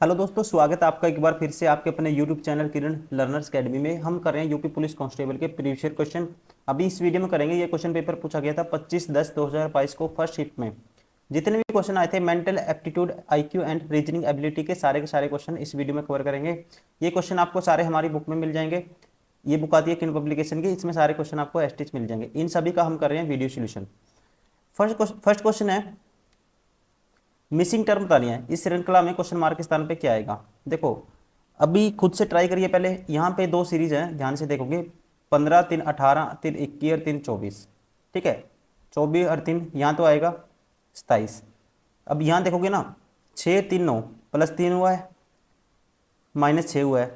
Hello दोस्तों, स्वागत है आपका एक बार फिर से आपके अपने यूट्यूब चैनल किरण लर्नर्स अकेडमी में। हम कर रहे हैं यूपी पुलिस कांस्टेबल के प्रीवियस ईयर क्वेश्चन। अभी इस वीडियो में करेंगे। ये क्वेश्चन पेपर पूछा गया था 25/10/2022 को फर्स्ट शिफ्ट में। जितने भी क्वेश्चन आए थे mental aptitude, IQ and reasoning ability के सारे क्वेश्चन इस वीडियो में कवर करेंगे। ये क्वेश्चन आपको सारे हमारी बुक में मिल जाएंगे। ये बुक आती है किन पब्लिकेशन की, इसमें सारे क्वेश्चन आपको एसटीच मिल जाएंगे। इन सभी का हम कर रहे हैं वीडियो सोल्यूशन। फर्स्ट क्वेश्चन है, मिसिंग टर्म बतानी है। इस श्रृंखला में क्वेश्चन मार्क के स्थान पे क्या आएगा। देखो, अभी खुद से ट्राई करिए। पहले यहाँ पे दो सीरीज हैं, ध्यान से देखोगे। 15 3 18 3 21 और 3 24। ठीक है, 24 और 3 यहाँ तो आएगा 27। अब यहाँ देखोगे ना, 6 3 9 +3 हुआ है, -6 हुआ है,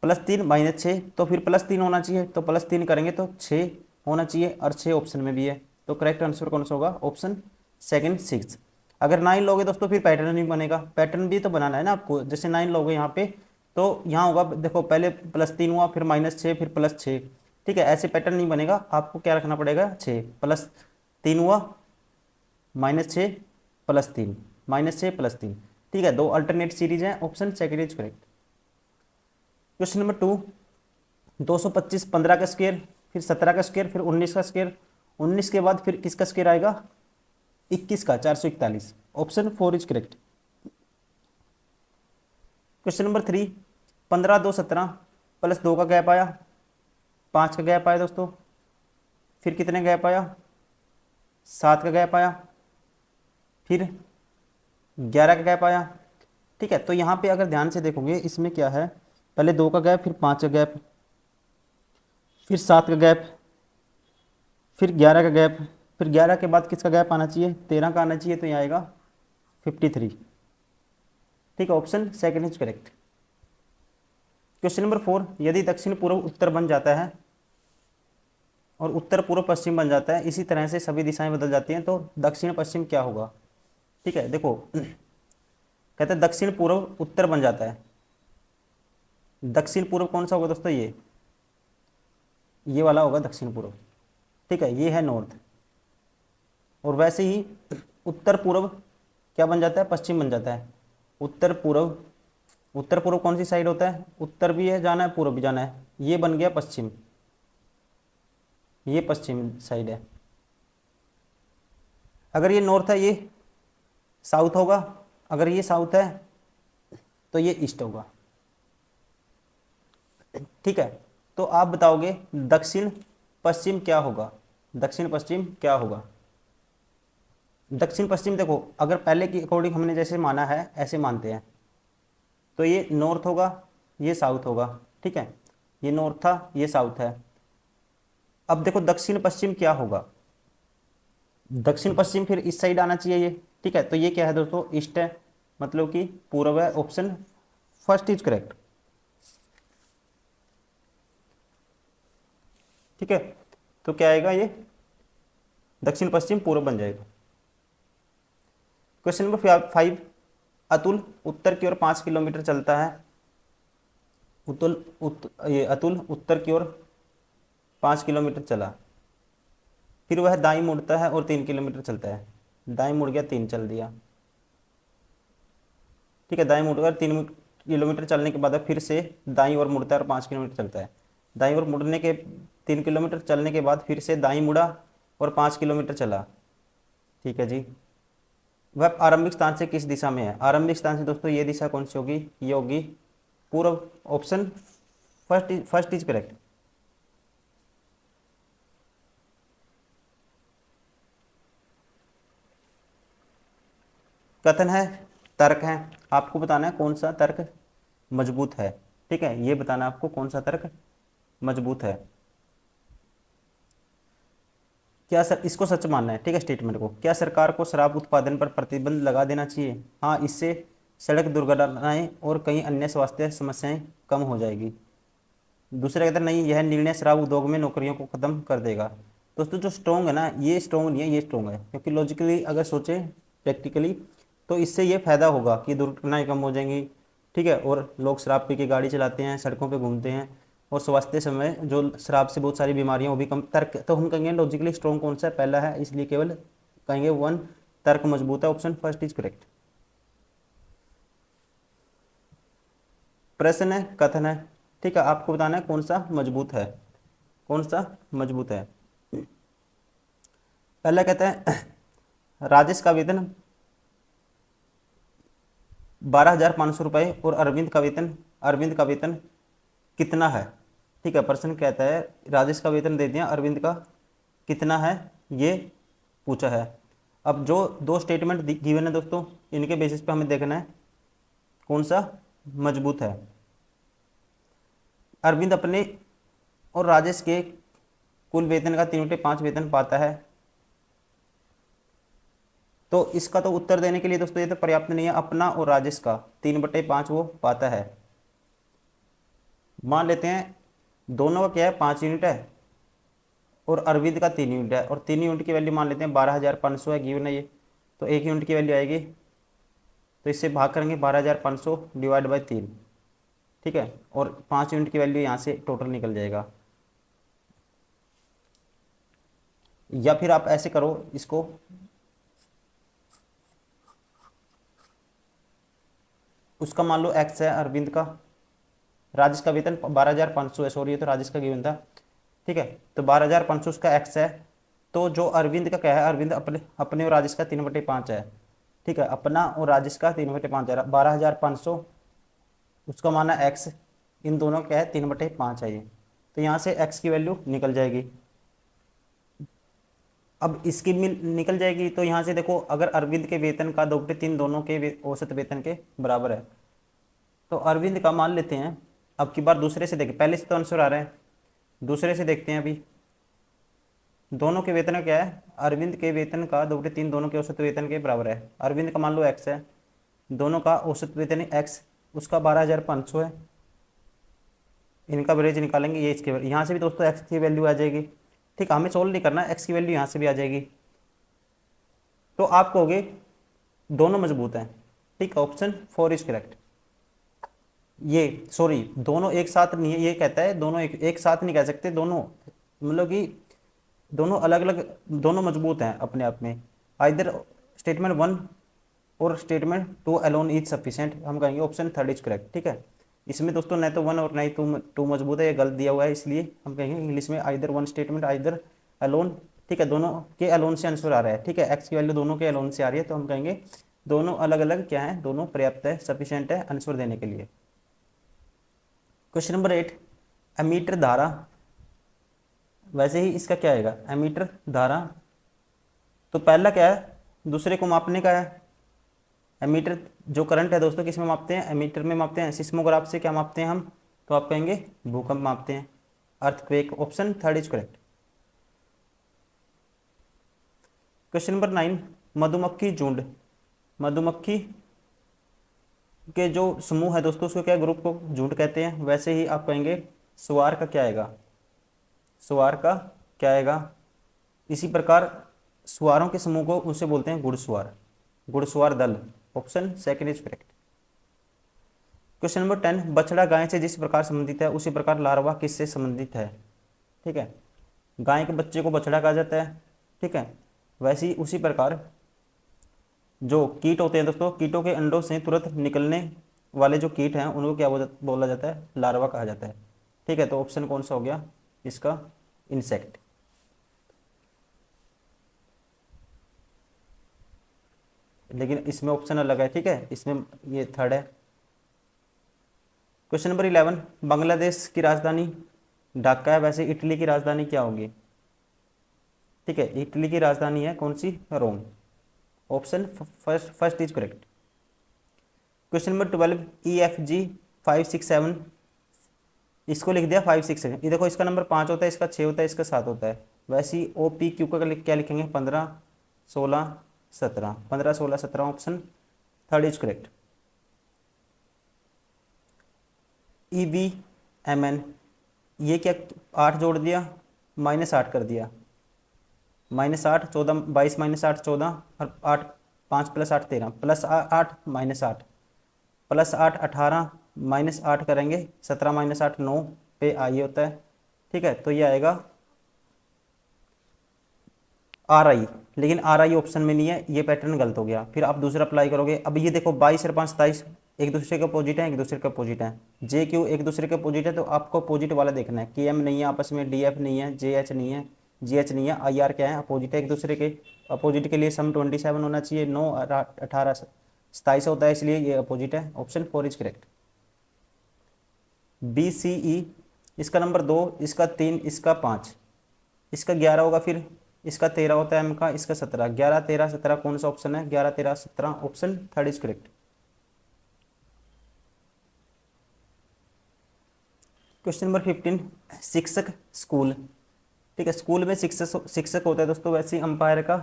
+3 -6, तो फिर +3 होना चाहिए। तो +3 करेंगे तो 6 होना चाहिए, और 6 ऑप्शन में भी है। तो करेक्ट आंसर कौन सा होगा? Option second 6। अगर 9 लोगे दोस्तों फिर पैटर्न नहीं बनेगा। पैटर्न भी तो बनाना है ना आपको। जैसे 9 लोगे यहाँ पे, तो यहाँ होगा, देखो पहले +3 हुआ, फिर -6, फिर +6। ठीक है, ऐसे पैटर्न नहीं बनेगा। आपको क्या रखना पड़ेगा? 6 +3 हुआ, -6 +3, -6 +3। ठीक है, दो अल्टरनेट सीरीज है। Option second is correct. Question number 2, 225 15 का स्क्वायर, फिर 17 का स्क्वायर, फिर 19 का स्क्वायर। 19 के बाद फिर किसका स्क्वायर आएगा? 21 का, 441। Option 4 is correct. Question number 3, 15 2 17 +2 का गैप आया, 5 का गैप आया दोस्तों। फिर कितने गैप आया? 7 का गैप आया, फिर 11 का गैप आया। ठीक है, तो यहाँ पे अगर ध्यान से देखोगे, इसमें क्या है, पहले 2 का गैप, फिर 5 का गैप, फिर 7 का गैप, फिर 11 का गैप, फिर 11 के बाद किसका गैप आना चाहिए? 13 का आना चाहिए। तो यहाँ आएगा 53। ठीक है, option second is correct. Question number 4, यदि दक्षिण पूर्व उत्तर बन जाता है और उत्तर पूर्व पश्चिम बन जाता है, इसी तरह से सभी दिशाएं बदल जाती हैं, तो दक्षिण पश्चिम क्या होगा? ठीक है, देखो कहते हैं दक्षिण पूर्व उत्तर बन जाता है। दक्षिण पूर्व कौन सा होगा दोस्तों? ये वाला होगा दक्षिण पूर्व। ठीक है, ये है नॉर्थ। और वैसे ही उत्तर पूर्व क्या बन जाता है? पश्चिम बन जाता है। उत्तर पूर्व, उत्तर पूर्व कौन सी साइड होता है? उत्तर भी है जाना है, पूर्व भी जाना है। ये बन गया पश्चिम, ये पश्चिम साइड है। अगर ये नॉर्थ है, ये साउथ होगा। अगर ये साउथ है तो ये ईस्ट होगा। ठीक है, तो आप बताओगे दक्षिण पश्चिम क्या होगा? दक्षिण पश्चिम क्या होगा? दक्षिण पश्चिम देखो, अगर पहले की अकॉर्डिंग हमने जैसे माना है ऐसे मानते हैं, तो ये नॉर्थ होगा, ये साउथ होगा। ठीक है, ये नॉर्थ था, ये साउथ है। अब देखो दक्षिण पश्चिम क्या होगा? दक्षिण पश्चिम फिर इस साइड आना चाहिए ये। ठीक है, तो ये क्या है दोस्तों? ईस्ट है, मतलब कि पूर्व है। Option first is correct. ठीक है, तो क्या आएगा? ये दक्षिण पश्चिम पूर्व बन जाएगा। क्वेश्चन नंबर 5, अतुल उत्तर की ओर 5 किलोमीटर चलता है। ये अतुल उत्तर की ओर 5 किलोमीटर चला, फिर वह दाईं मुड़ता है और 3 किलोमीटर चलता है। दाईं मुड़ गया, 3 चल दिया। ठीक है, दाईं मुड़कर 3 किलोमीटर चलने के बाद फिर से दाईं ओर मुड़ता है और 5 किलोमीटर चलता है। दाईं ओर मुड़ने के 3 किलोमीटर चलने के बाद फिर से दाईं मुड़ा और 5 किलोमीटर चला। ठीक है जी, वह आरंभिक स्थान से किस दिशा में है? आरंभिक स्थान से दोस्तों ये दिशा कौन सी होगी? ये होगी पूर्व। Option first is correct. कथन है, तर्क है। आपको बताना है कौन सा तर्क मजबूत है। ठीक है, ये बताना है आपको कौन सा तर्क मजबूत है। क्या सर इसको सच मानना है? ठीक है, स्टेटमेंट को, क्या सरकार को शराब उत्पादन पर प्रतिबंध लगा देना चाहिए? हाँ, इससे सड़क दुर्घटनाएं और कई अन्य स्वास्थ्य समस्याएं कम हो जाएगी। दूसरा कहता है नहीं, यह निर्णय शराब उद्योग में नौकरियों को खत्म कर देगा। दोस्तों जो स्ट्रॉन्ग है ना, ये स्ट्रॉन्ग नहीं है, ये स्ट्रॉन्ग है। क्योंकि लॉजिकली अगर सोचें, प्रैक्टिकली, तो इससे ये फायदा होगा कि दुर्घटनाएं कम हो जाएंगी। ठीक है, और लोग शराब पी के गाड़ी चलाते हैं, सड़कों पे घूमते हैं, और स्वास्थ्य समय जो शराब से बहुत सारी बीमारियां वो भी कम। तर्क तो हम कहेंगे लॉजिकली स्ट्रॉन्ग कौन सा है? पहला है, इसलिए केवल कहेंगे 1 तर्क मजबूत है। Option first is correct. प्रश्न है, कथन है, ठीक है, आपको बताना है कौन सा मजबूत है, कौन सा मजबूत है। पहला कहता है राजेश का वेतन 12,500 रुपये और अरविंद का वेतन कितना है। ठीक है, प्रश्न कहता है राजेश का वेतन दे दिया, अरविंद का कितना है ये पूछा है। अब जो दो स्टेटमेंट गिवन है दोस्तों, इनके बेसिस पे हमें देखना है कौन सा मजबूत है। अरविंद अपने और राजेश के कुल वेतन का 3/5 वेतन पाता है, तो इसका तो उत्तर देने के लिए दोस्तों ये तो पर्याप्त नहीं है। अपना और राजेश का 3/5 वो पाता है। मान लेते हैं दोनों का क्या है, 5 यूनिट है और अरविंद का 3 यूनिट है, और 3 यूनिट की वैल्यू मान लेते हैं 12,500 है, गिवन है ये, तो 1 यूनिट की वैल्यू आएगी, तो इससे भाग करेंगे 12,500 डिवाइड बाई 3, ठीक है, और 5 यूनिट की वैल्यू यहाँ से टोटल निकल जाएगा। या फिर आप ऐसे करो इसको, उसका मान लो एक्स है अरविंद का, राजेश का वेतन 12,500 है, सॉरी ये तो राजेश का गिवन था, ठीक है, तो 12,500 उसका एक्स है। तो जो अरविंद का क्या है, अरविंद अपने अपने और राजेश का 3/5 है, ठीक है, अपना और राजेश का 3/5 है, 12,500 उसका माना एक्स, इन दोनों का क्या है 3/5 है ये, तो यहाँ से एक्स की वैल्यू निकल जाएगी। अब इसकी मिल निकल जाएगी, तो यहाँ से देखो अगर अरविंद के वेतन का 2/3 दोनों के औसत वेतन के बराबर है, तो अरविंद का मान लेते हैं। अब की बार दूसरे से देखें, पहले से तो आंसर आ रहा है, दूसरे से देखते हैं अभी। दोनों के वेतन का क्या है, अरविंद के वेतन का 2/3 दोनों के औसत वेतन के बराबर है। अरविंद का मान लो एक्स है, दोनों का औसत वेतन एक्स, उसका 12,500 है, इनका एवरेज निकालेंगे, ये इसके यहाँ से भी दोस्तों एक्स की वैल्यू आ जाएगी। ठीक, हमें सोल्व नहीं करना, एक्स की वैल्यू यहाँ से भी आ जाएगी। तो आप कहोगे दोनों मजबूत हैं, ठीक, ऑप्शन 4 इज करेक्ट। ये सॉरी दोनों एक साथ नहीं है, ये कहता है दोनों एक साथ नहीं कह सकते, दोनों मतलब कि दोनों अलग अलग, दोनों मजबूत हैं अपने आप में। आइदर स्टेटमेंट 1 और स्टेटमेंट 2 अलोन इज सफिशिएंट, हम कहेंगे ऑप्शन 3 इज करेक्ट। ठीक है, इसमें दोस्तों न तो 1 और न ही 2 मजबूत है, ये गलत दिया हुआ है, इसलिए हम कहेंगे इंग्लिश में आइदर 1 स्टेटमेंट आइदर अलोन। ठीक है, दोनों के अलोन से आंसर आ रहा है, ठीक है, एक्स की वैल्यू दोनों के अलोन से आ रही है, तो हम कहेंगे दोनों अलग अलग क्या है, दोनों पर्याप्त है, सफिशिएंट है आंसर देने के लिए। क्वेश्चन नंबर 8, एमीटर धारा, वैसे ही इसका क्या आएगा, एमीटर धारा, तो पहला क्या है, दूसरे को मापने का है। एमीटर जो करंट है दोस्तों किस में मापते हैं, एमीटर में मापते हैं। सिस्मोग्राफ से क्या मापते हैं हम, तो आप कहेंगे भूकंप मापते हैं, earthquake, option 3 is correct. Question number 9, मधुमक्खी झुंड, मधुमक्खी के जो समूह है दोस्तों उसको क्या, ग्रुप को झुंड कहते हैं। वैसे ही आप कहेंगे सुवार का क्या आएगा, सुवार का क्या आएगा। इसी प्रकार सुवारों के समूह को उनसे बोलते हैं घुड़सवार, घुड़सवार दल, option 2 is correct. Question number 10, बछड़ा गाय से जिस प्रकार संबंधित है उसी प्रकार लार्वा किससे संबंधित है। ठीक है, गाय के बच्चे को बछड़ा कहा जाता है, ठीक है, वैसे ही उसी प्रकार जो कीट होते हैं दोस्तों, कीटों के अंडों से तुरंत निकलने वाले जो कीट हैं उनको क्या बोला जाता है, लार्वा कहा जाता है। ठीक है, तो ऑप्शन कौन सा हो गया इसका, इंसेक्ट। लेकिन इसमें ऑप्शन अलग है, ठीक है, इसमें ये 3rd है। क्वेश्चन नंबर 11, बांग्लादेश की राजधानी ढाका है, वैसे इटली की राजधानी क्या होगी। ठीक है, इटली की राजधानी है कौन सी, Rome, option first is correct. Question number 12, EFG 5 6 7, इसको लिख दिया 5 6 7, ये देखो इसका नंबर 5 होता है, इसका 6 होता है, इसका 7 होता है। वैसे ही OPQ का क्या लिखेंगे, 15 16 17, 15 16 17, ऑप्शन 3 इज करेक्ट। EVMN, ये क्या, 8 जोड़ दिया -8 कर दिया, -8 14 22 -8 14 और 8 5 + 8 13 +8 -8 +8 18 -8 करेंगे 17 -8 9 पे आई होता है। ठीक है, तो ये आएगा RI, लेकिन RI ऑप्शन में नहीं है, ये पैटर्न गलत हो गया। फिर आप दूसरा अप्लाई करोगे, अब ये देखो 22 और 5 27, एक दूसरे के अपोजिट है, एक दूसरे के अपोजिट है। जे क्यू एक दूसरे के अपोजिट है तो आपको अपोजिट वाला देखना है। के एम नहीं है आपस में, डी एफ नहीं है, जे एच नहीं है, जी एच नहीं है, आई आर क्या है, अपोजिट है एक दूसरे के। अपोजिट के लिए सम 27 होना चाहिए, 9 18 27 होता है, इसलिए ये अपोजिट है। Option 4 is correct. B C E, इसका नंबर 2, इसका 3, इसका 5, इसका 11 होगा, फिर इसका 13 होता है, एम का, इसका 17, 11 13 17 कौन सा ऑप्शन है, 11 13 17, option 3 is correct. Question number 15, शिक्षक स्कूल। ठीक है, स्कूल में शिक्षक शिक्षक होता है दोस्तों, वैसे ही अंपायर का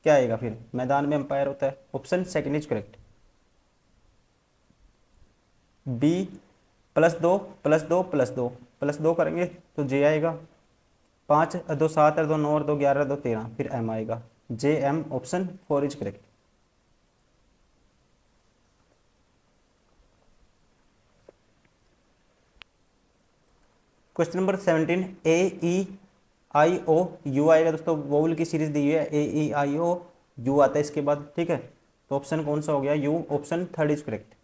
क्या आएगा, फिर मैदान में अंपायर होता है। Option 2 is correct. बी +2 +2 +2 +2 करेंगे तो जे आएगा, 5 2 7 2 9 2 11 2 13, फिर एम आएगा, J M, option 4 is correct. Question number 17, A E I O U आएगा दोस्तों, वोवल की सीरीज दी हुई है, ए ई आई ओ यू आता है इसके बाद। ठीक है, तो ऑप्शन कौन सा हो गया, you, option 3 is correct.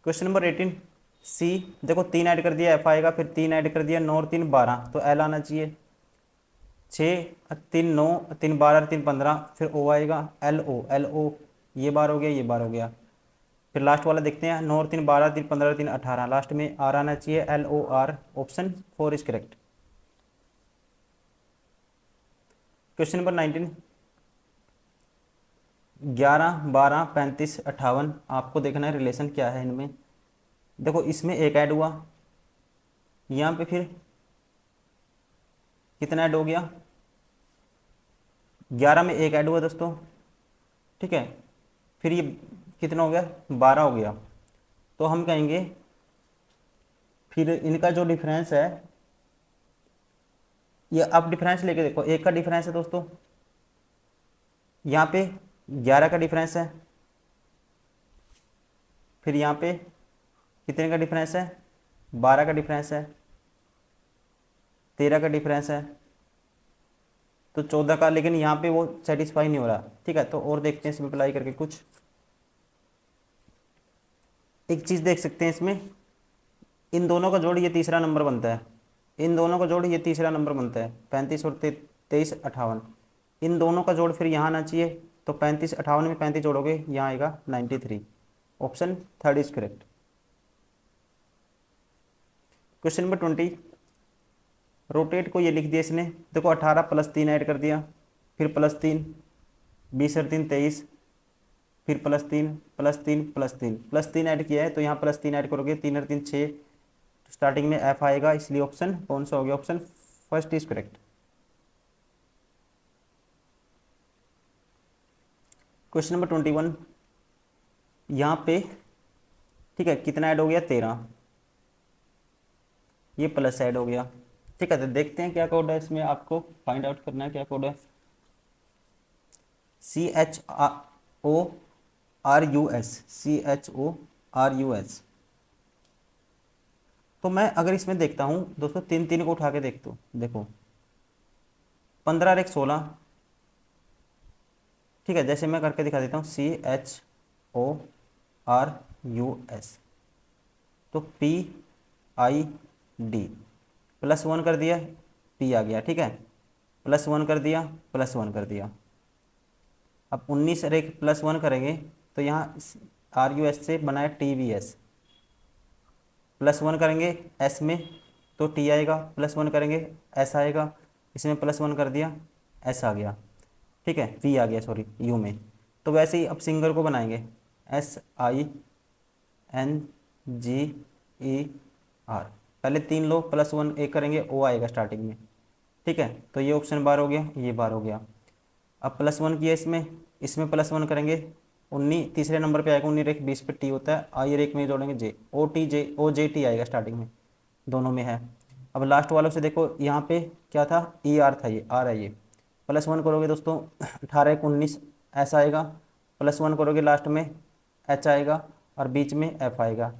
Question number 18, सी, देखो 3 ऐड कर दिया एफ आएगा, फिर 3 ऐड कर दिया 9 और 3 12, तो एल आना चाहिए। 6 3 9 3 12 3 15, फिर ओ आएगा, एल ओ, एल ओ, ये बार हो गया, ये बार हो गया। फिर लास्ट वाला देखते हैं, 9 और 3 12 3 15 3 18, लास्ट में आर आना चाहिए, L O R, option 4 is correct. Question number 19, 11 12 35 58, आपको देखना है रिलेशन क्या है इनमें। देखो इसमें एक ऐड हुआ, यहाँ पे फिर कितना ऐड हो गया, 11 में एक ऐड हुआ दोस्तों। ठीक है, फिर ये कितना हो गया, 12 हो गया। तो हम कहेंगे फिर इनका जो डिफरेंस है, ये आप डिफरेंस लेके देखो, एक का डिफरेंस है दोस्तों, यहाँ पे 11 का डिफरेंस है, फिर यहाँ पे कितने का डिफरेंस है, 12 का डिफरेंस है, 13 का डिफरेंस है, तो 14 का, लेकिन यहाँ पे वो सेटिस्फाई नहीं हो रहा। ठीक है, तो और देखते हैं इसमें अप्लाई करके कुछ। एक चीज़ देख सकते हैं इसमें, इन दोनों का जोड़ ये तीसरा नंबर बनता है, इन दोनों का जोड़ ये तीसरा नंबर बनता है, 35 और 23 58, इन दोनों का जोड़ फिर यहाँ आना चाहिए, तो 35 58 में 35 जोड़ोगे, यहाँ आएगा 93, option 3 is correct. Question number 20, rotate को ये लिख दिया इसने, देखो 18 + 3 ऐड कर दिया, फिर +3, 20 और 3 23, फिर +3 +3 +3 +3 ऐड किया है, तो यहाँ +3 ऐड करोगे, 3 और 3 6, तो स्टार्टिंग में एफ आएगा, इसलिए ऑप्शन कौन सा हो गया, option 1 is correct. Question number 21, यहाँ पे ठीक है कितना ऐड हो गया, 13, ये प्लस ऐड हो गया। ठीक है, तो देखते हैं क्या कोड है इसमें, आपको फाइंड आउट करना है क्या कोड है। CHORUS, CHORUS। तो मैं अगर इसमें देखता हूँ दोस्तों, 3 3 को उठा के देखता हूँ, देखो 15 और 1 16। ठीक है, जैसे मैं करके दिखा देता हूँ, CHORUS, तो PID, +1 कर दिया, P आ गया। ठीक है, +1 कर दिया, +1 कर दिया। अब 19 और 1 +1 करेंगे, तो यहाँ RUS से बनाया TVS, +1 करेंगे S में तो T आएगा, +1 करेंगे S आएगा, इसमें +1 कर दिया, S आ गया। ठीक है, V आ गया, सॉरी U में। तो वैसे ही अब सिंगर को बनाएंगे, SINGER, पहले 3 लो, +1 एक करेंगे, O आएगा स्टार्टिंग में। ठीक है, तो ये ऑप्शन बार हो गया, ये बार हो गया। अब +1 किया इसमें, इसमें +1 करेंगे, 19 तीसरे नंबर पे आएगा, 19 एक 20 पे T होता है, आई एक में जोड़ेंगे J, OJ T आएगा स्टार्टिंग में, दोनों में है। अब लास्ट वालों से देखो, यहाँ पे क्या था, ER था, ये R है, ये +1 करोगे दोस्तों, 18 1 19 ऐसा आएगा, +1 करोगे लास्ट में H आएगा, और बीच में F आएगा,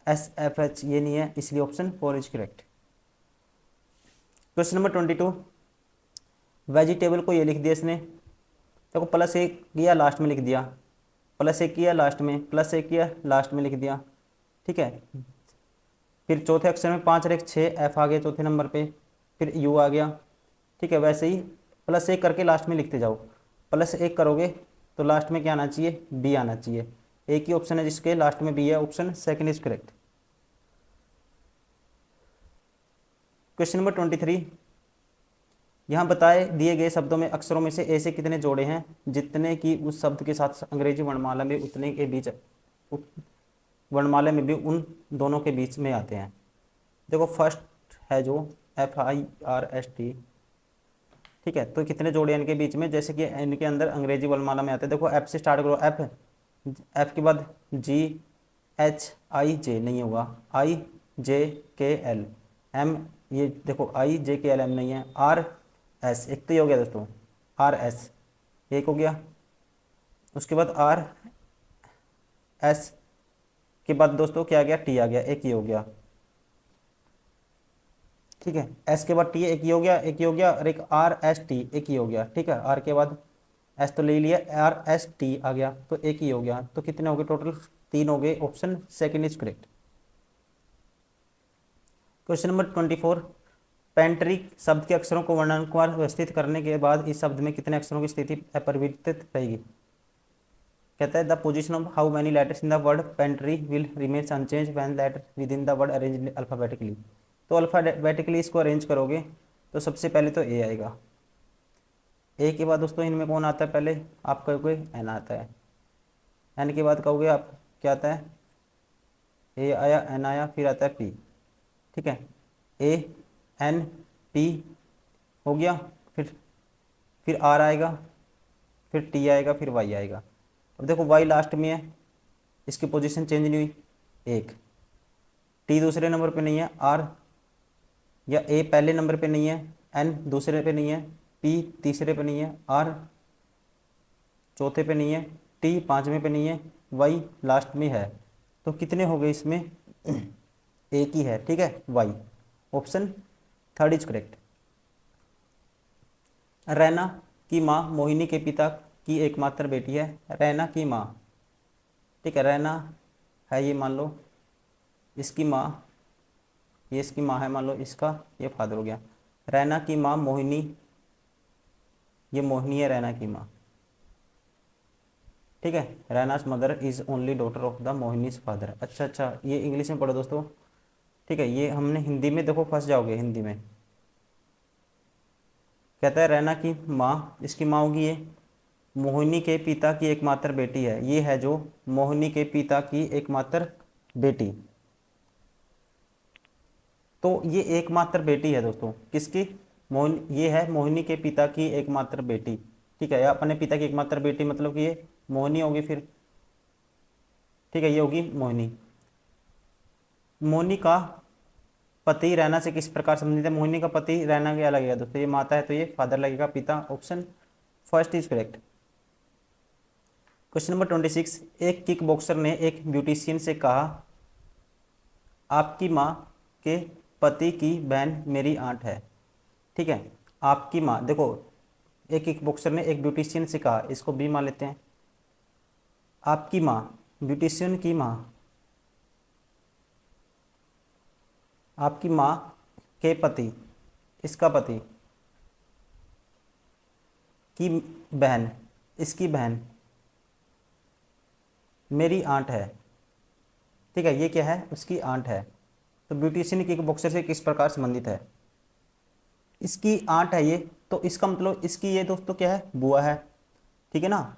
SFH ये नहीं है, इसलिए option 4 is correct. Question number 22, vegetable को ये लिख दिया इसने, देखो प्लस एक किया लास्ट में लिख दिया, प्लस एक किया लास्ट में, प्लस एक किया लास्ट में लिख दिया, ठीक है। फिर चौथे अक्षर में 5 और 1 6, एफ आ गया चौथे नंबर पे, फिर यू आ गया, ठीक है। वैसे ही प्लस एक करके लास्ट में लिखते जाओ, प्लस एक करोगे तो लास्ट में क्या आना चाहिए, बी आना चाहिए। एक ही ऑप्शन है जिसके लास्ट में बी है, option second is correct. Question number 23, यहाँ बताए दिए गए शब्दों में अक्षरों में से ऐसे कितने जोड़े हैं जितने कि उस शब्द के साथ अंग्रेजी वर्णमाला में उतने के बीच वर्णमाला में भी उन दोनों के बीच में आते हैं। देखो फर्स्ट है जो FIRST, ठीक है। तो कितने जोड़े इनके बीच में, जैसे कि इनके अंदर अंग्रेजी वर्णमाला में आते हैं। देखो एफ से स्टार्ट करो, एफ, एफ के बाद GHIJ नहीं होगा, IJKL M, ये देखो IJKL M नहीं है, RS एक तो ये हो गया दोस्तों, RS एक हो गया। उसके बाद RS के बाद दोस्तों क्या आ गया, T आ गया, एक ही हो गया, ठीक है। S के बाद T एक ही हो गया, एक ही हो गया, और एक RST एक ही हो गया, ठीक है। R के बाद S तो ले लिया, RST आ गया तो एक ही हो गया। तो कितने हो गए टोटल, 3 हो गए, option second is correct. Question number 24, pantry शब्द के अक्षरों को वर्णानुसार व्यवस्थित करने के बाद इस शब्द में कितने अक्षरों की स्थिति अपरिवर्तित रहेगी। कहता है the position of how many letters in the word pantry will remain unchange when letter within the word arrange alphabetically. तो अल्फाबेटिकली इसको अरेंज करोगे तो सबसे पहले तो ए आएगा, ए के बाद दोस्तों इनमें कौन आता है, पहले आप कहोगे एन आता है, एन के बाद कहोगे आप क्या आता है, ए आया, एन आया, फिर आता है पी, ठीक है। ANP हो गया, फिर आर आएगा, फिर टी आएगा, फिर वाई आएगा। अब देखो वाई लास्ट में है, इसकी पोजीशन चेंज नहीं हुई, एक, टी दूसरे नंबर पे नहीं है, आर या ए पहले नंबर पे नहीं है, एन दूसरे पे नहीं है, पी तीसरे पे नहीं है, आर चौथे पे नहीं है, टी पांचवें पे नहीं है, वाई लास्ट में है। तो कितने हो गए इसमें, एक ही है, ठीक है, why, option third is correct. Raina की माँ मोहिनी के पिता की एकमात्र बेटी है, रैना की माँ, ठीक है। रैना है ये मान लो इसकी माँ, ये इसकी माँ है मान लो, इसका ये फादर हो गया। रैना की माँ मोहिनी, ये मोहिनी है रैना की माँ, ठीक है। Raina's mother is only daughter of the Mohini's father. अच्छा, ये इंग्लिश में पढ़ो दोस्तों, ठीक है। ये हमने हिंदी में देखो फंस जाओगे हिंदी में। कहता है रैना की माँ, इसकी माँ होगी ये, मोहिनी के पिता की एकमात्र बेटी है, ये है जो मोहिनी के पिता की एकमात्र बेटी। तो ये एकमात्र बेटी है दोस्तों किसकी, मोहिनी, ये है मोहिनी के पिता की एकमात्र बेटी, ठीक है। या अपने पिता की एकमात्र बेटी मतलब कि ये मोहिनी होगी फिर, ठीक है, ये होगी मोहिनी। मोहिनी का पति रैना से किस प्रकार संबंधित है, मोहिनी का पति रैना क्या लगेगा दोस्तों, ये माता है तो ये फादर लगेगा, पिता, option first is correct. Question number 26, एक किक बॉक्सर ने एक ब्यूटिशियन से कहा आपकी माँ के पति की बहन मेरी आंट है, ठीक है। आपकी माँ, देखो एक किक बॉक्सर ने एक ब्यूटिशियन से कहा, इसको बी मान लेते हैं। आपकी माँ, ब्यूटिशियन की माँ, आपकी माँ के पति, इसका पति, की बहन, इसकी बहन मेरी आंट है, ठीक है। ये क्या है, उसकी आंट है। तो ब्यूटिशियन किक बॉक्सर से किस प्रकार संबंधित है, इसकी आंट है ये, तो इसका मतलब इसकी ये दोस्तों क्या है, बुआ है, ठीक है ना।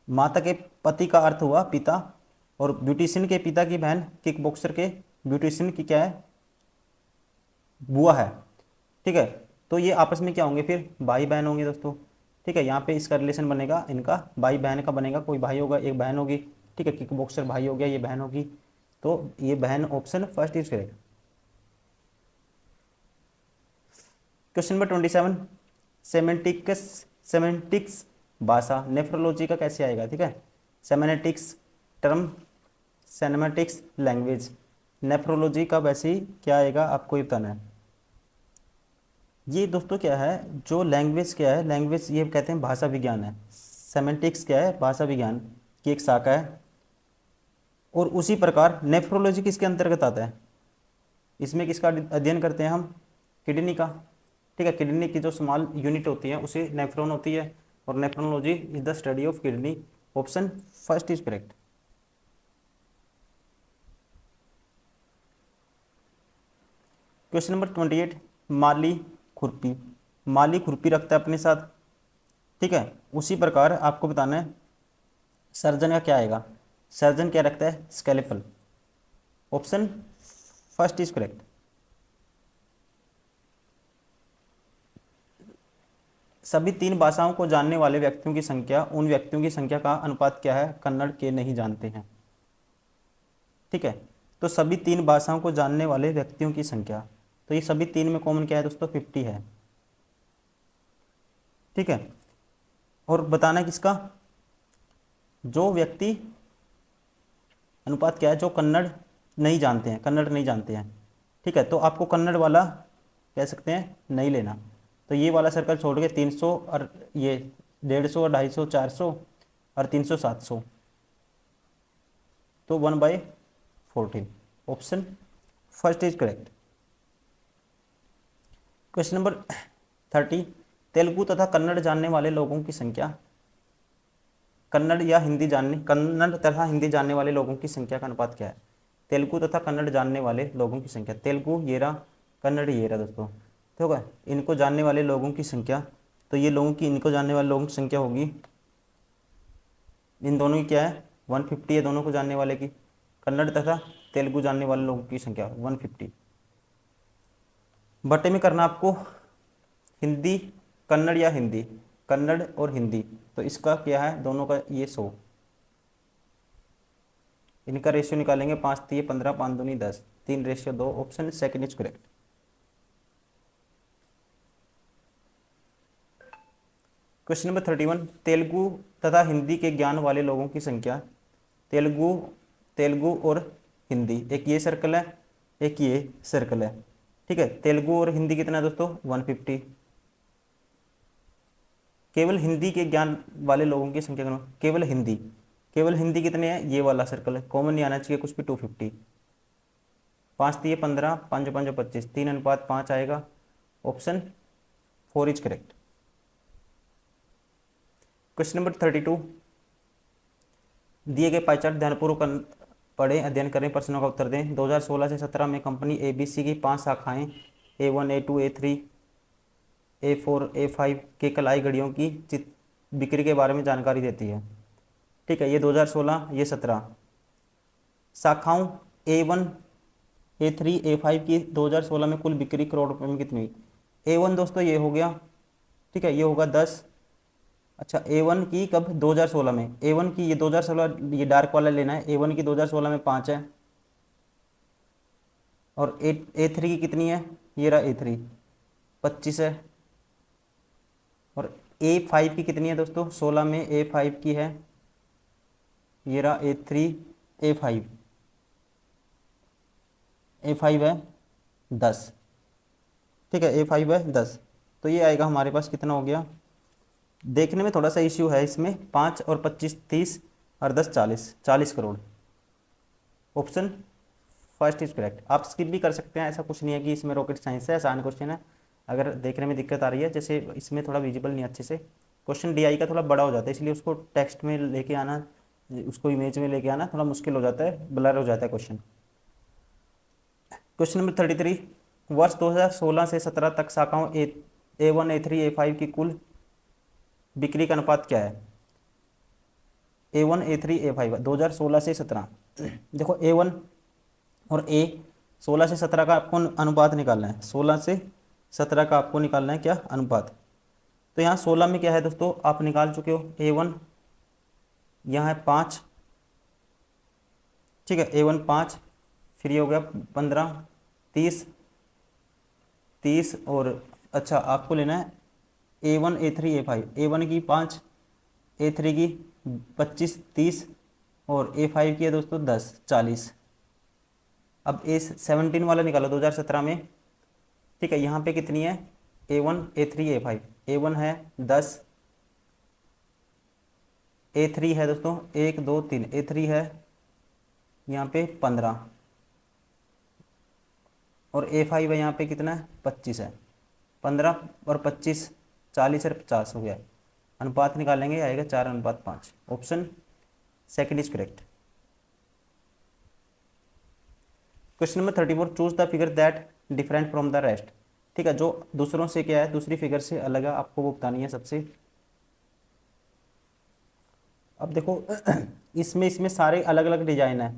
माता के पति का अर्थ हुआ पिता, और ब्यूटिशियन के पिता की बहन किक बॉक्सर के ब्यूटिशियन की क्या है, बुआ है, ठीक है। तो ये आपस में क्या होंगे फिर, भाई बहन होंगे दोस्तों, ठीक है। यहाँ पे इसका रिलेशन बनेगा इनका भाई बहन का बनेगा, कोई भाई होगा एक बहन होगी, ठीक है। किक बॉक्सर भाई हो गया, ये बहन होगी, तो ये बहन option first is correct. Question number 27, semantics भाषा नेफ्रोलॉजी का कैसे आएगा, ठीक है। Semantics term, semantics language, nephrology का वैसे ही क्या आएगा आपको ही बताना है। ये दोस्तों क्या है, जो लैंग्वेज क्या है, लैंग्वेज ये कहते हैं भाषा विज्ञान है। सेमेंटिक्स क्या है, भाषा विज्ञान की एक शाखा है। और उसी प्रकार नेफ्रोलॉजी किसके अंतर्गत आता है, इसमें किसका अध्ययन करते हैं हम, किडनी का। ठीक है, किडनी की जो स्मॉल यूनिट होती है उसे नेफ्रॉन होती है, और nephrology is the study of kidney. Option first is correct. Question number 28, माली खुरपी। माली खुरपी रखता है अपने साथ। ठीक है, उसी प्रकार आपको बताना है सर्जन का क्या आएगा। सर्जन क्या रखता है, scalpel. Option first is correct. सभी तीन भाषाओं को जानने वाले व्यक्तियों की संख्या, उन व्यक्तियों की संख्या का अनुपात क्या है, कन्नड़ के नहीं जानते हैं। ठीक है, तो सभी तीन भाषाओं को जानने वाले व्यक्तियों की संख्या, तो ये सभी तीन में कॉमन क्या है दोस्तों, 50 है। ठीक है, और बताना किसका, जो व्यक्ति अनुपात क्या है जो कन्नड़ नहीं जानते हैं, कन्नड़ नहीं जानते हैं। ठीक है, तो आपको कन्नड़ वाला कह सकते हैं नहीं लेना, तो ये वाला सर्कल छोड़ के 300 और ये 150 और 250 400 और 300 700, तो 1/14। Option first is correct. Question number 30, Telugu तथा कन्नड़ जानने वाले लोगों की संख्या, कन्नड़ तथा हिंदी जानने वाले लोगों की संख्या का अनुपात क्या है। तेलुगु तथा कन्नड़ जानने वाले लोगों की संख्या, तेलुगु ये रहा, कन्नड़ ये रहा दोस्तों। ठीक है, इनको जानने वाले लोगों की संख्या, तो ये लोगों की, इनको जानने वाले लोगों की संख्या होगी, इन दोनों की क्या है 150 है, दोनों को जानने वाले की। कन्नड़ तथा तेलुगु जानने वाले लोगों की संख्या 150। बटे में करना आपको हिंदी कन्नड़ या हिंदी, कन्नड़ और हिंदी, तो इसका क्या है दोनों का ये 100। इनका रेशियो निकालेंगे 5 3 15 5 दूनी 10, 3:2। Option second is correct. Question number 31, Telugu तथा हिंदी के ज्ञान वाले लोगों की संख्या, तेलुगु तेलुगु और हिंदी, एक ये सर्कल है, एक ये सर्कल है। ठीक है, तेलुगु और हिंदी कितना है दोस्तों 150। केवल हिंदी के ज्ञान वाले लोगों की संख्या कितना, केवल हिंदी कितने हैं, ये वाला सर्कल है, कॉमन नहीं आना चाहिए कुछ भी, 250। 5 3 15 5 5 25, 3:5 आएगा। Option 4 is correct. Question number 32, दिए गए पाई चार्ट ध्यानपूर्वक पढ़ें, अध्ययन करें, प्रश्नों का उत्तर दें। 2016 से 17 में कंपनी ABC की 5 शाखाएं A1 A2 A3 A4 A5 के कलाई घड़ियों की बिक्री के बारे में जानकारी देती है। ठीक है, ये 2016, ये 17 शाखाओं A1 A3 A5 की 2016 में कुल बिक्री करोड़ रुपए में कितनी हुई। A1 दोस्तों ये हो गया, ठीक है, ये होगा 10। अच्छा, A1 की कब 2016 में, A1 की ये 2016, ये डार्क वाला लेना है, A1 की 2016 में 5 है, और A3 की कितनी है, ये रहा A3 25 है, और A5 की कितनी है दोस्तों 16 में A5 की है, ये रहा A3 A5 A5 है 10। ठीक है, A5 है 10, तो ये आएगा हमारे पास कितना हो गया, देखने में थोड़ा सा इश्यू है इसमें, 5 और 25 30 और 10 40 crore. Option first is correct. आप स्किप भी कर सकते हैं, ऐसा कुछ नहीं है कि इसमें रॉकेट साइंस है, आसान क्वेश्चन है। अगर देखने में दिक्कत आ रही है, जैसे इसमें थोड़ा विजिबल नहीं अच्छे से, क्वेश्चन DI का थोड़ा बड़ा हो जाता है, इसलिए उसको टेक्स्ट में लेके आना, उसको इमेज में लेके आना थोड़ा मुश्किल हो जाता है, ब्लर हो जाता है क्वेश्चन। क्वेश्चन नंबर 33, वर्ष 2016 से 17 तक शाखाओं A1 A3 A5 की कुल बिक्री का अनुपात क्या है। A1 A3 A5 2016 से 17, देखो A1 और A 16 से 17 का आपको अनुपात निकालना है, 16 से 17 का आपको निकालना है क्या अनुपात। तो यहाँ 16 में क्या है दोस्तों, आप निकाल चुके हो, A1 यहाँ है 5, ठीक है, A1 5, फिर ये हो गया 15 30 30, और अच्छा आपको लेना है A1 A3 A5, A1 की 5, A3 की 25 30, और A5 की है दोस्तों 10 40। अब A17 वाला निकालो 2017 में, ठीक है, यहाँ पे कितनी है A1 A3 A5, A1 है 10, A3 है दोस्तों 1 2 3, A3 है यहाँ पे 15 और A5 है यहाँ पे कितना है 25 है। 15 और 25 40 और 50 हो गया। अनुपात निकालेंगे आएगा 4:5। Option second is correct. Question number 34, choose the figure that different from the rest. ठीक है, जो दूसरों से क्या है, दूसरी फिगर से अलग है, आपको वो बतानी है सबसे। अब देखो इसमें इसमें सारे अलग अलग डिजाइन है।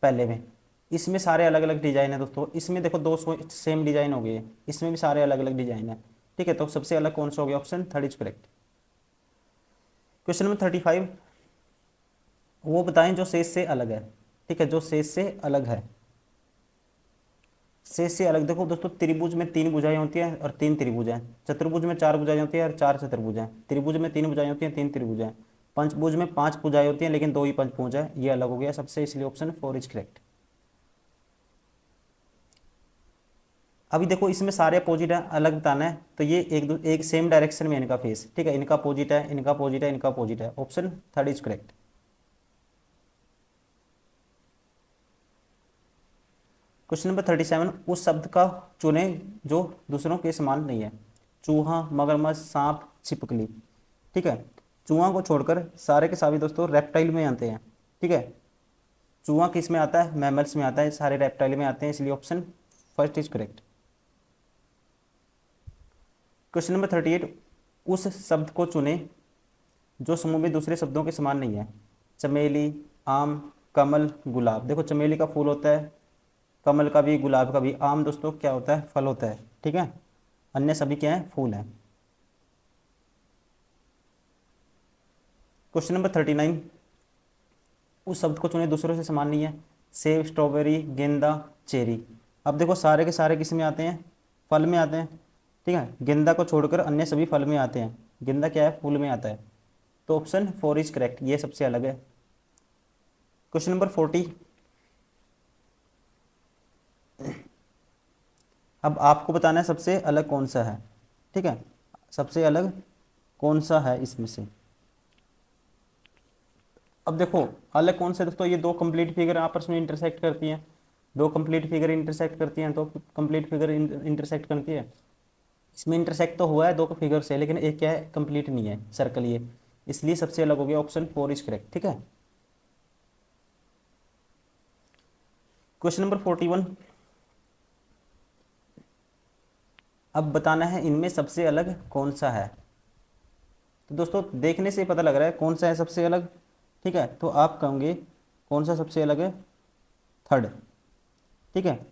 पहले में इसमें सारे अलग अलग डिजाइन है दोस्तों। इसमें देखो दो सेम डिजाइन हो गए, इसमें भी सारे अलग अलग डिजाइन है। ठीक है, तो सबसे अलग कौन सा हो गया, option third is correct. Question number 35, वो बताएं जो शेष से अलग है। ठीक है, जो शेष से अलग है, शेष से अलग। देखो दोस्तों, त्रिभुज में 3 भुजाएं होती हैं और 3 त्रिभुज हैं। चतुर्भुज में 4 भुजाएं होती हैं और 4 चतुर्भुज हैं। त्रिभुज में 3 भुजाएं होती हैं, 3 त्रिभुज हैं। पंचभुज में 5 भुजाएं होती हैं लेकिन 2 ही पंचभुज है, ये अलग हो गया सबसे, इसलिए ऑप्शन 4 इज करेक्ट। अभी देखो इसमें सारे अपोजिट है, अलग बताना है, तो ये एक सेम डायरेक्शन में इनका फेस। ठीक है, इनका अपोजिट है, इनका अपोजिट है, इनका अपोजिट है, option third is correct. Question number 37, उस शब्द का चुने जो दूसरों के समान नहीं है। चूहा, मगरमच्छ, सांप, छिपकली। ठीक है, चूहा को छोड़कर सारे के सारे दोस्तों रेप्टाइल में आते हैं। ठीक है, चूहा किस में आता है, मैमल्स में आता है, सारे रेप्टाइल में आते हैं, इसलिए option first is correct. Question number 38, उस शब्द को चुने जो समूह में दूसरे शब्दों के समान नहीं है। चमेली, आम, कमल, गुलाब। देखो चमेली का फूल होता है, कमल का भी, गुलाब का भी। आम दोस्तों क्या होता है, फल होता है। ठीक है, अन्य सभी क्या है, फूल हैं। क्वेश्चन नंबर 39, उस शब्द को चुने दूसरों से समान नहीं है। सेब, स्ट्रॉबेरी, गेंदा, चेरी। अब देखो सारे के सारे किस में आते हैं, फल में आते हैं। ठीक है, गेंदा को छोड़कर अन्य सभी फल में आते हैं। गेंदा क्या है, फूल में आता है, तो ऑप्शन 4 इज करेक्ट, ये सबसे अलग है। क्वेश्चन नंबर 40, अब आपको बताना है सबसे अलग कौन सा है। ठीक है, सबसे अलग कौन सा है इसमें से। अब देखो अलग कौन सा है दोस्तों, ये दो कंप्लीट फिगर आपस में इंटरसेक्ट करती हैं। दो कंप्लीट फिगर इंटरसेक्ट करती हैं, तो कंप्लीट फिगर इंटरसेक्ट करती है। इसमें इंटरसेक्ट तो हुआ है दो फिगर से, लेकिन एक क्या है, कंप्लीट नहीं है, सर्कल ये, इसलिए सबसे अलग हो गया, ऑप्शन 4 इज करेक्ट। ठीक है, क्वेश्चन नंबर 41, अब बताना है इनमें सबसे अलग कौन सा है। तो दोस्तों देखने से पता लग रहा है कौन सा है सबसे अलग। ठीक है, तो आप कहोगे कौन सा सबसे अलग है, थर्ड। ठीक है,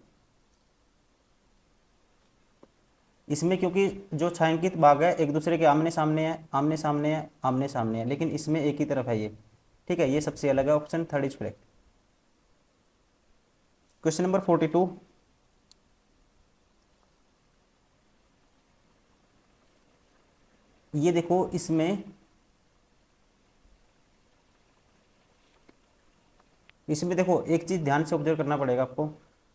इसमें क्योंकि जो छायांकित भाग है एक दूसरे के आमने सामने है, आमने सामने है, आमने सामने है, लेकिन इसमें एक ही तरफ है ये। ठीक है, ये सबसे अलग है, option third is correct. Question number 42, ये देखो इसमें देखो एक चीज ध्यान से ऑब्जर्व करना पड़ेगा आपको।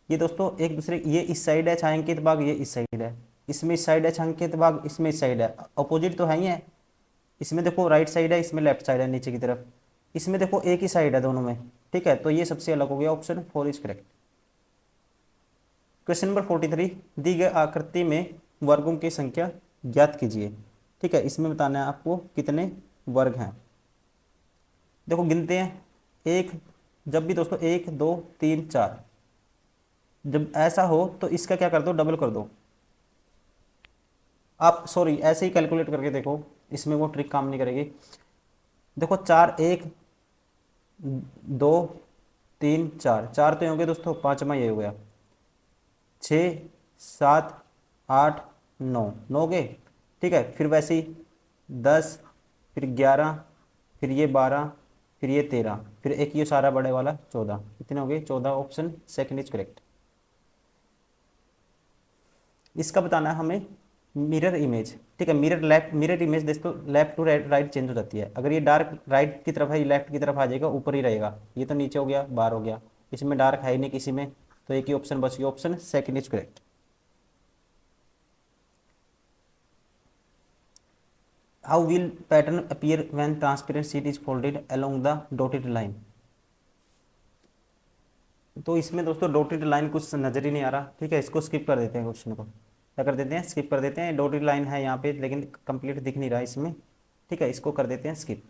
ये दोस्तों एक दूसरे, ये इस साइड है छायांकित भाग, ये इस साइड है, इसमें इस साइड है छायांकित भाग, इसमें इस साइड है, अपोजिट तो है ही है। इसमें देखो राइट साइड है, इसमें लेफ्ट साइड है नीचे की तरफ। इसमें देखो एक ही साइड है दोनों में। ठीक है, तो ये सबसे अलग हो गया, option 4 is correct. Question number 43, दी गई आकृति में वर्गों की संख्या ज्ञात कीजिए। ठीक है, इसमें बताना है आपको कितने वर्ग हैं। देखो गिनते हैं, एक, जब भी दोस्तों 1 2 3 4, जब ऐसा हो तो इसका क्या कर दो, डबल कर दो। आप सॉरी ऐसे ही कैलकुलेट करके देखो, इसमें वो ट्रिक काम नहीं करेगी। देखो 4 1 2 3 4, 4 तो ये हो गए दोस्तों, पांचवा ये हो गया, 6 7 8 9, 9 गए। ठीक है, फिर वैसे ही 10, फिर 11, फिर ये 12, फिर ये 13, फिर एक ये सारा बड़े वाला 14, कितने हो गए, 14, ऑप्शन सेकंड इज करेक्ट। इसका बताना है हमें मिरर इमेज। ठीक है, मिरर इमेज दोस्तों लेफ्ट टू राइट चेंज हो जाती है। अगर ये डार्क राइट की तरफ है, ये लेफ्ट की तरफ आ जाएगा, ऊपर ही रहेगा। ये तो नीचे हो गया, बाहर हो गया, इसमें डार्क है ही नहीं किसी में, तो एक ही ऑप्शन बच गया, option second is correct. How will pattern appear when transparent sheet is folded along the dotted line. तो इसमें दोस्तों डॉटेड लाइन कुछ नजर ही नहीं आ रहा, ठीक है, इसको स्किप कर देते हैं, क्वेश्चन को क्या कर देते हैं, स्किप कर देते हैं। डॉटेड लाइन है यहाँ पे लेकिन कंप्लीट दिख नहीं रहा इसमें, ठीक है, इसको कर देते हैं स्किप।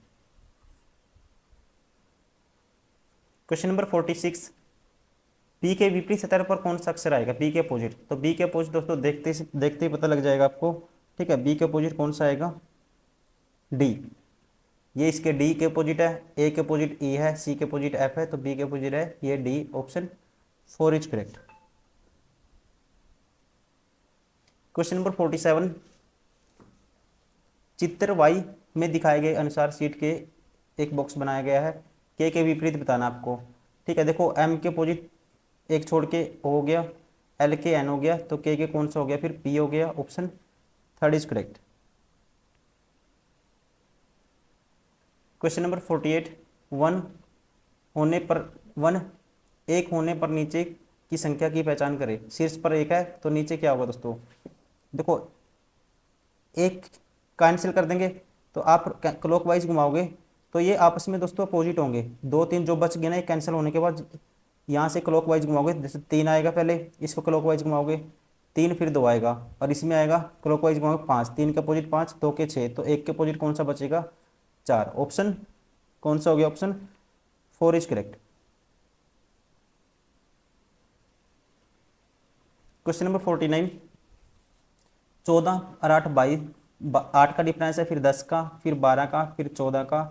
क्वेश्चन नंबर 46, पी के विपरीत सतह पर कौन सा अक्षर आएगा, पी के अपोजिट। तो बी के अपोजिट दोस्तों देखते देखते ही पता लग जाएगा आपको, ठीक है, बी के अपोजिट कौन सा आएगा, डी। ये इसके डी के अपोजिट है, ए के अपोजिट ई है, सी के अपोजिट एफ है, तो बी के अपोजिट है ये D, option 4 is correct. Question number 47, चित्र वाई में दिखाए गए अनुसार सीट के एक बॉक्स बनाया गया है, के विपरीत बताना आपको, ठीक है। देखो एम के अपोजिट एक छोड़ के ओ हो गया, एल के एन हो गया, तो के कौन सा हो गया, फिर पी हो गया, option 3 is correct. Question number 48, one होने पर वन एक होने पर नीचे की संख्या की पहचान करें। शीर्ष पर एक है तो नीचे क्या होगा दोस्तों, देखो एक कैंसिल कर देंगे, तो आप क्लॉकवाइज घुमाओगे तो ये आपस में दोस्तों अपोजिट होंगे, 2 3 जो बच गए ना कैंसिल होने के बाद, यहाँ से क्लॉकवाइज घुमाओगे, जैसे 3 आएगा पहले, इसको क्लॉकवाइज घुमाओगे 3 फिर 2 आएगा, और इसमें आएगा क्लॉकवाइज घुमाओगे 5, 3 के अपोजिट 5, 2 के 6, तो एक के अपोजिट कौन सा बचेगा, 4, ऑप्शन कौन सा हो गया, option 4 is correct. Question number 49, 14 और 8 22, 8 का डिफरेंस है, फिर 10 का, फिर 12 का, फिर 14 का,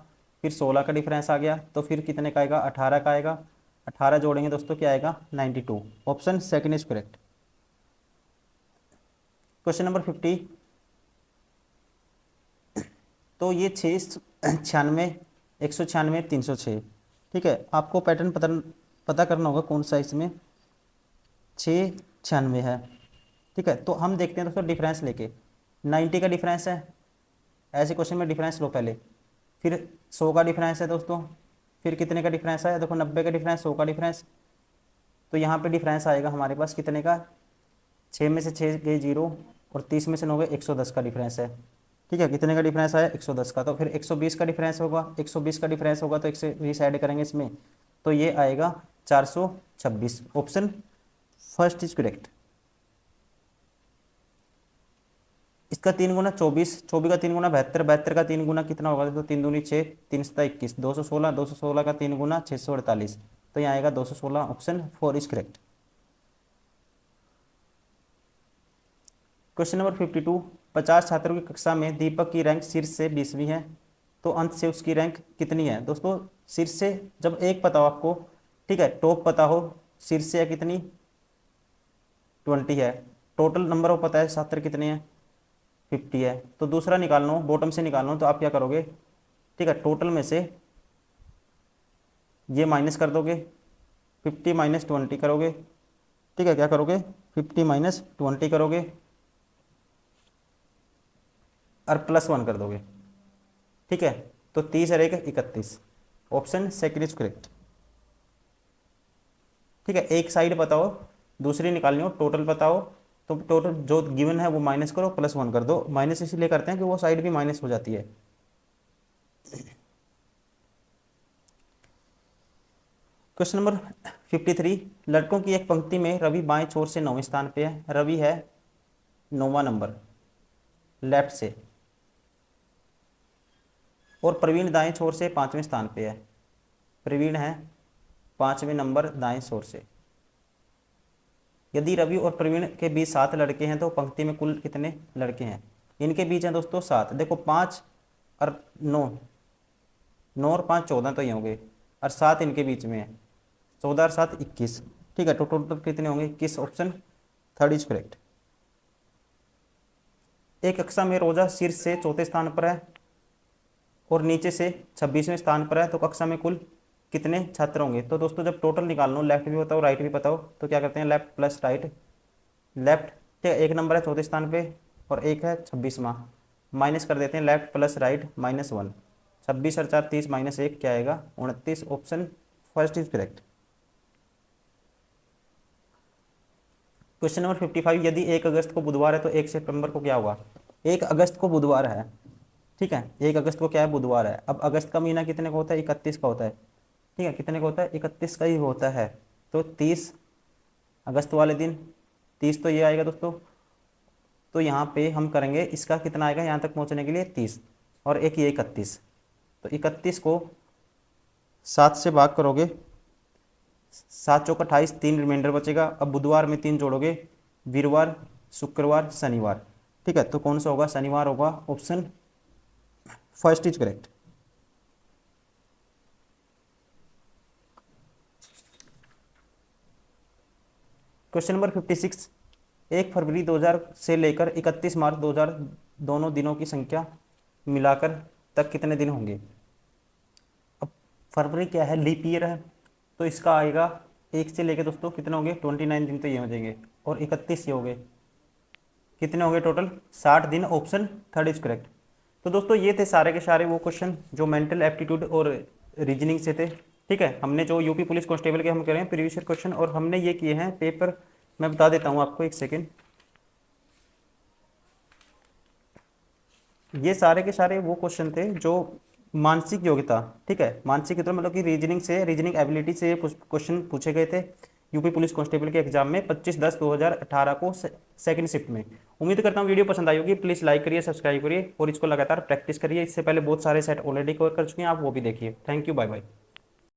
फिर 16 का डिफरेंस आ गया, तो फिर कितने का आएगा, 18 का आएगा, 18 जोड़ेंगे दोस्तों क्या आएगा, 92, option 2 is correct. Question number 50, तो ये 696, 196, 306, ठीक है, आपको पैटर्न पता करना होगा कौन सा इसमें 696 है, ठीक है। तो हम देखते हैं दोस्तों डिफरेंस लेके, 90 का डिफरेंस है, ऐसे क्वेश्चन में डिफरेंस लो पहले, फिर 100 का डिफरेंस है दोस्तों, फिर कितने का डिफरेंस है, देखो 90 का डिफरेंस, 100 का डिफरेंस, तो यहाँ पे डिफरेंस आएगा हमारे पास कितने का, 6 में से 6 गए 0, और 30 में से 9 गए 110 का डिफरेंस है, ठीक है, कितने का डिफरेंस आया, 110 का, तो फिर 120 का डिफरेंस होगा, 120 का डिफरेंस होगा तो 120 ऐड करेंगे इसमें, तो ये आएगा 426, ऑप्शन 1 इज करेक्ट। इसका 3 गुना 24, 24 का 3 गुना 72, 72 का 3 गुना कितना होगा, तो 3 दूनी 6, 3 सता 21, 216, 216 का 3 गुना 648, तो यहाँ आएगा 216, option 4 is correct. Question number 52, 50 छात्रों की कक्षा में दीपक की रैंक शीर्ष से 20वीं है, तो अंत से उसकी रैंक कितनी है। दोस्तों शीर्ष से जब एक पता हो आपको, ठीक है, टॉप पता हो, शीर्ष से है कितनी 20 है, टोटल नंबर ऑफ पता है छात्र कितने हैं 50 है, तो दूसरा निकालना हो, बॉटम से निकालना हो, तो आप क्या करोगे, ठीक है, टोटल में से ये माइनस कर दोगे, 50 माइनस 20 करोगे, ठीक है, क्या करोगे 50 माइनस 20 करोगे और +1 कर दोगे, ठीक है, तो 30 और 1 31, ऑप्शन 2 इज करेक्ट, ठीक है। एक साइड बताओ, दूसरी निकालनी हो, टोटल बताओ, तो टोटल जो गिवन है वो माइनस करो, +1 कर दो, माइनस इसलिए करते हैं कि वो साइड भी माइनस हो जाती है। क्वेश्चन नंबर 53, लड़कों की एक पंक्ति में रवि बाएं छोर से 9वें स्थान पे है, रवि है 9वां नंबर लेफ्ट से, और प्रवीण दाएं छोर से 5वें स्थान पे है, प्रवीण है 5वें नंबर दाएं छोर से। यदि रवि और प्रवीण के बीच 7 लड़के हैं तो पंक्ति में कुल कितने लड़के हैं, इनके बीच हैं दोस्तों 7, देखो 5 और 9, 9 और 5 14 तो ये होंगे, और 7 इनके बीच में है, 14 और 7 21, ठीक है, तो टोटल कितने होंगे 21, ऑप्शन 3 इज करेक्ट। एक कक्षा में रोजा शीर्ष से 4थे स्थान पर है और नीचे से 26वें स्थान पर है, तो कक्षा में कुल कितने छात्र होंगे। तो दोस्तों जब टोटल निकालना हो, लेफ्ट भी बताओ राइट भी बताओ, तो क्या करते हैं लेफ्ट प्लस राइट, लेफ्ट ठीक है, एक नंबर है 4थे स्थान पे और एक है 26वां, माइनस कर देते हैं लेफ्ट प्लस राइट -1, 26 और 4 30 -1 क्या आएगा 29, option 1 is correct. Question number 55, यदि 1 अगस्त को बुधवार है तो 1 सितंबर को क्या होगा। 1 अगस्त को बुधवार है ठीक है, 1 अगस्त को क्या है, बुधवार है। अब अगस्त का महीना कितने का होता है, 31 का होता है। ठीक है, कितने का होता है, 31 का ही होता है। तो 30 अगस्त वाले दिन 30 तो ये आएगा दोस्तों। तो यहाँ पे हम करेंगे इसका कितना आएगा यहाँ तक पहुँचने के लिए 30, और एक ये 31। तो 31 को 7 से भाग करोगे, 7 चौक 28, 3 रिमाइंडर बचेगा। अब बुधवार में 3 जोड़ोगे, वीरवार, शुक्रवार, शनिवार। ठीक है, तो कौन सा होगा, शनिवार होगा। Option first is correct. Question number 56, 1 फरवरी 2000 से लेकर 31 मार्च 2000 दोनों दिनों की संख्या मिलाकर तक कितने दिन होंगे। अब फरवरी क्या है, लीप ईयर है, तो इसका आएगा 1 से लेकर दोस्तों कितने होंगे, 29 दिन तो ये हो जाएंगे, और 31 ये हो गए, कितने हो गए टोटल 60 दिन। Option third is correct. तो दोस्तों ये थे सारे के सारे वो क्वेश्चन जो मेंटल एप्टीट्यूड और रीजनिंग से थे। ठीक है, हमने जो यूपी पुलिस कांस्टेबल के हम करें प्रीवियस ईयर क्वेश्चन, और हमने ये किए हैं पेपर, मैं बता देता हूँ आपको, एक सेकेंड। ये सारे के सारे वो क्वेश्चन थे जो मानसिक योग्यता, ठीक है, मानसिक योग्यता मतलब कि रीजनिंग से, रीजनिंग एबिलिटी से क्वेश्चन पूछे गए थे यूपी पुलिस कांस्टेबल के एग्जाम में 25/10/2018 को सेकंड शिफ्ट में। उम्मीद करता हूँ वीडियो पसंद आई होगी। प्लीज़ लाइक करिए, सब्सक्राइब करिए और इसको लगातार प्रैक्टिस करिए। इससे पहले बहुत सारे सेट ऑलरेडी कवर कर चुके हैं आप, वो भी देखिए। Thank you, bye bye.